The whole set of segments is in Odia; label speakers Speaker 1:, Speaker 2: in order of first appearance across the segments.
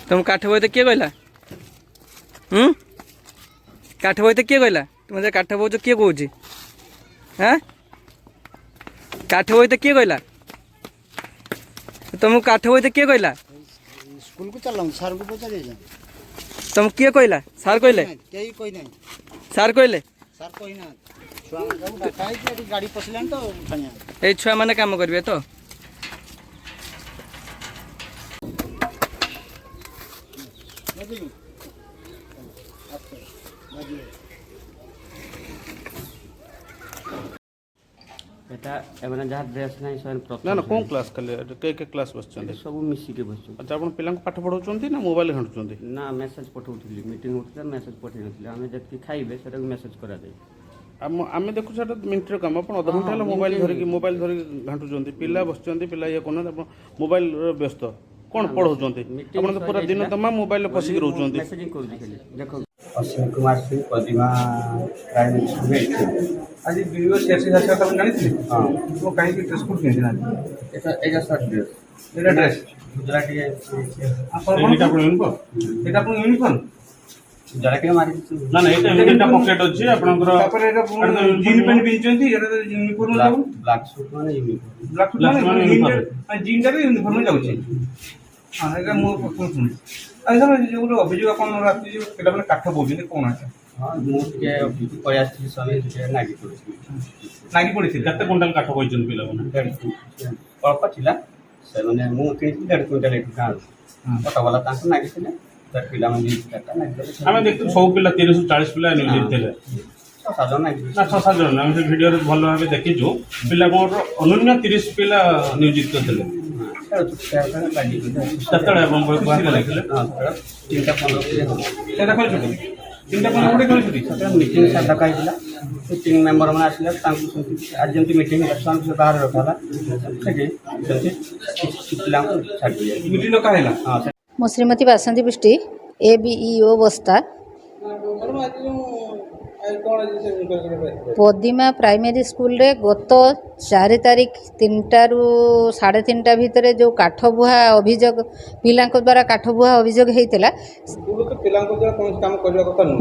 Speaker 1: तुम काठ बोई तो किए कहला काठ बोई तो किए कहला तुम काठ बोच किए कौच हाँ काठ बोई तो किए कहला तुम काठ बोई तो किए कहला
Speaker 2: स्कूल को चलाऊं सर को पचारे
Speaker 1: तुम किए कहला सार कहले
Speaker 2: केही कोई नहीं
Speaker 1: सार कहले
Speaker 2: सर कोई ना छुआ सब डाटा है गाड़ी पसलन तो उठानिया
Speaker 1: ए छुआ माने काम करबे तो
Speaker 3: এটা এମାନେ ଯାହା ଡ୍ରେସ୍ ନାହିଁ ସେମାନେ
Speaker 4: ନା ନା କୋଉ କ୍ଲାସ୍ ଖାଲି କେ କ୍ଲାସ୍ ବସିଛନ୍ତି
Speaker 3: ସବୁ ମିଶିକି ବସିଛୁ।
Speaker 4: ଆଚ୍ଛା ଆପଣ ପିଲାଙ୍କୁ ପାଠ ପଢ଼ାଉଛନ୍ତି ନା ମୋବାଇଲ ଘାଣ୍ଟୁଛନ୍ତି?
Speaker 3: ନା ମେସେଜ୍ ପଠାଉଥିଲି, ମିଟିଂ ହେଉଥିଲା ମେସେଜ୍ ପଠାଇ ନଥିଲି। ଆମେ ଯେତିକି ଖାଇବେ ସେଟାକୁ ମେସେଜ୍ କରାଯାଏ।
Speaker 4: ଆମେ ଦେଖୁଛୁ ସେଟା ମିନିଟ୍ର କାମ, ଆପଣ ଅଧଘଣ୍ଟା ହେଲା ମୋବାଇଲ ଧରିକି ଘାଣ୍ଟୁଛନ୍ତି। ପିଲା ବସିଛନ୍ତି, ପିଲା ଇଏ କରୁନାହାନ୍ତି, ଆପଣ ମୋବାଇଲରେ ବ୍ୟସ୍ତ। କ'ଣ ପଢ଼ାଉଛନ୍ତି? ଆପଣ ତ ପୁରା ଦିନ ତମା ମୋବାଇଲରେ ପଶିକି ରହୁଛନ୍ତି।
Speaker 3: ମେସେଜିଂ କରୁଛି ଖାଲି। ଦେଖ ଅଶ୍ୱିନ କୁମାର ସିଂ ପଦିମା ପ୍ରାଇମେରୀ ସ୍କୁଲ
Speaker 5: आज वीडियो शेयर से जाकर अपन जानी थी
Speaker 3: हाँ
Speaker 5: तो कहीं की ड्रेस कोड किन ना
Speaker 3: এটা শর্ট ড্রেস
Speaker 5: मेरा ड्रेस
Speaker 3: গুজরাটি
Speaker 5: अपन এটা अपन यूनिफॉर्म
Speaker 3: যারা কে মারি
Speaker 4: ନା ନା ଏଇଟା ଏମିତିଟା ପକେଟ୍ ଅଛି ଆପଣଙ୍କର।
Speaker 5: ତାପରେ ଏଟା ଜିନ୍ ପ୍ୟାଣ୍ଟ ପିନ୍ଧଛନ୍ତି ଏଟା ୟୁନିଫର୍ମ ଯାଉ
Speaker 3: ବ୍ଲାକ୍ ସୁଟ୍ ମାନେ ୟୁନିଫର୍ମ
Speaker 5: ବ୍ଲାକ୍ ସୁଟ୍ ମାନେ ଜିନ୍ ଟା ୟୁନିଫର୍ମ ଯାଉଛି ହଁ ଏଟା ମୁଁ ଶୁଣି ଆଉ ସାର୍ ଯୋଉ ଅଭିଯୋଗ ଆପଣ ରାତି ଯୋଉ ପିଲାମାନେ କାଠ ବୋଉଛନ୍ତି କ'ଣ ଅଛି
Speaker 3: ହଁ ମୁଁ ଟିକେ କହି ଆସିଥିଲି ସ୍ୱାମୀ ଟିକେ ନାଗି ପଡ଼ିଛି
Speaker 5: ଲାଗି ପଡ଼ିଥିଲେ
Speaker 4: କେତେ କୁଇଣ୍ଟାଲ କାଠ କହିଛନ୍ତି ପିଲାମାନେ?
Speaker 3: ଅଳ୍ପ ଥିଲା ସେମାନେ ମୁଁ କିଣିଥିଲି 1.5 କୁଇଣ୍ଟାଲ ଏଠୁ ଗାଁରୁ ଅଟୋବାଲା ତାଙ୍କୁ ନାଗିଥିଲେ ପିଲାମାନେ ନାଗିଥିଲେ।
Speaker 4: ଆମେ ଦେଖୁ ସବୁ ପିଲା 30-40 ପିଲା ନିୟୋଜିତ ଥିଲେ,
Speaker 3: 6-7 ଜଣ ନାଗିଥିଲେ।
Speaker 4: ନା 6-7 ଜଣ। ଆମେ ସେ ଭିଡ଼ିଓରେ ଭଲ ଭାବେ ଦେଖିଛୁ ପିଲା ମୋର ଅନନ୍ୟ 30 ପିଲା ନିୟୋଜିତ ଥିଲେ। ସେତେବେଳେ ଆପଣ ଲାଗିଥିଲେ
Speaker 3: 3ଟା 15
Speaker 5: ସେଟା ଖୋଲିଛନ୍ତି 3ଟା 15 ଗୋଟେ ଖୋଲିଛନ୍ତି
Speaker 3: ସେତେବେଳେ ମିଟିଂ ଡକା ହେଇଥିଲା। ମିଟିଂ ମେମ୍ବର ମାନେ ଆସିଲେ ତାଙ୍କୁ ଆଜି ଯେମିତି ମିଟିଂ ହେଲା ଛୁଆଙ୍କୁ ସେ ବାହାରେ ରଖା ହେଲା ସେଠି ସେମିତି ପିଲାଙ୍କୁ ଛାଡ଼ି
Speaker 5: ମିଟିଂ ଡକା ହେଲା।
Speaker 3: ହଁ
Speaker 6: ମୁଁ ଶ୍ରୀମତୀ ବାସନ୍ତୀ ପୃଷ୍ଟି ABEO ବସ୍ତା ପଦିମା ପ୍ରାଇମେରୀ ସ୍କୁଲରେ ଗତ 4 ତାରିଖ 3ଟାରୁ 3:30 ଭିତରେ ଯେଉଁ କାଠ ବୁହା ଅଭିଯୋଗ ପିଲାଙ୍କ ଦ୍ୱାରା କାଠ ବୁହା ଅଭିଯୋଗ ହେଇଥିଲା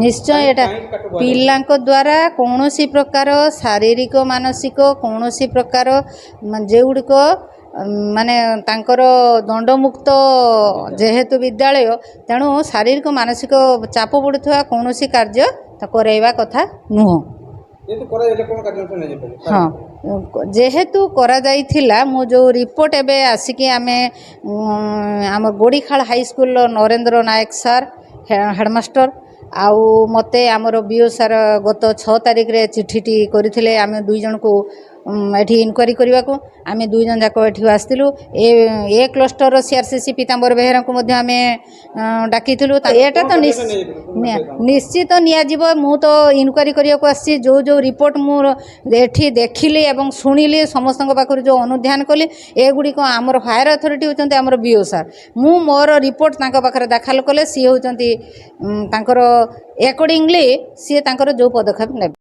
Speaker 6: ନିଶ୍ଚୟ ଏଇଟା ପିଲାଙ୍କ ଦ୍ୱାରା କୌଣସି ପ୍ରକାର ଶାରୀରିକ ମାନସିକ କୌଣସି ପ୍ରକାର ଯେଉଁଗୁଡ଼ିକ ମାନେ ତାଙ୍କର ଦଣ୍ଡମୁକ୍ତ ଯେହେତୁ ବିଦ୍ୟାଳୟ ତେଣୁ ଶାରୀରିକ ମାନସିକ ଚାପ ପଡ଼ୁଥିବା କୌଣସି କାର୍ଯ୍ୟ କରାଇବା କଥା ନୁହଁ। ହଁ ଯେହେତୁ କରାଯାଇଥିଲା ମୁଁ ଯେଉଁ ରିପୋର୍ଟ ଏବେ ଆସିକି ଆମେ ଆମ ଗୋଡ଼ିଖାଳ ହାଇସ୍କୁଲର ନରେନ୍ଦ୍ର ନାୟକ ସାର୍ ହେଡ଼ମାଷ୍ଟର ଆଉ ମୋତେ ଆମର BO ସାର୍ ଗତ 6 ତାରିଖରେ ଚିଠିଟି କରିଥିଲେ ଆମେ 2 ଜଣଙ୍କୁ ଏଠି ଇନକ୍ୱାରି କରିବାକୁ। ଆମେ 2 ଜଣ ଯାକ ଏଠି ଆସିଥିଲୁ। ଏ କ୍ଲଷ୍ଟରର CRCC ପୀତାମ୍ବର ବେହେରାଙ୍କୁ ମଧ୍ୟ ଆମେ ଡାକିଥିଲୁ। ଏଇଟା ତ ନିଶ୍ଚିତ ନିଆଯିବ। ମୁଁ ତ ଇନକ୍ୱାରି କରିବାକୁ ଆସିଛି। ଯେଉଁ ରିପୋର୍ଟ ମୁଁ ଏଠି ଦେଖିଲି ଏବଂ ଶୁଣିଲି ସମସ୍ତଙ୍କ ପାଖରୁ ଯେଉଁ ଅନୁଧ୍ୟାନ କଲି ଏଗୁଡ଼ିକ ଆମର ହାୟର ଅଥରିଟି ହେଉଛନ୍ତି ଆମର BO ସାର୍। ମୁଁ ମୋର ରିପୋର୍ଟ ତାଙ୍କ ପାଖରେ ଦାଖଲ କଲେ ସିଏ ହେଉଛନ୍ତି ତାଙ୍କର ଆକର୍ଡ଼ିଂଲି ସିଏ ତାଙ୍କର ଯେଉଁ ପଦକ୍ଷେପ ନେବେ।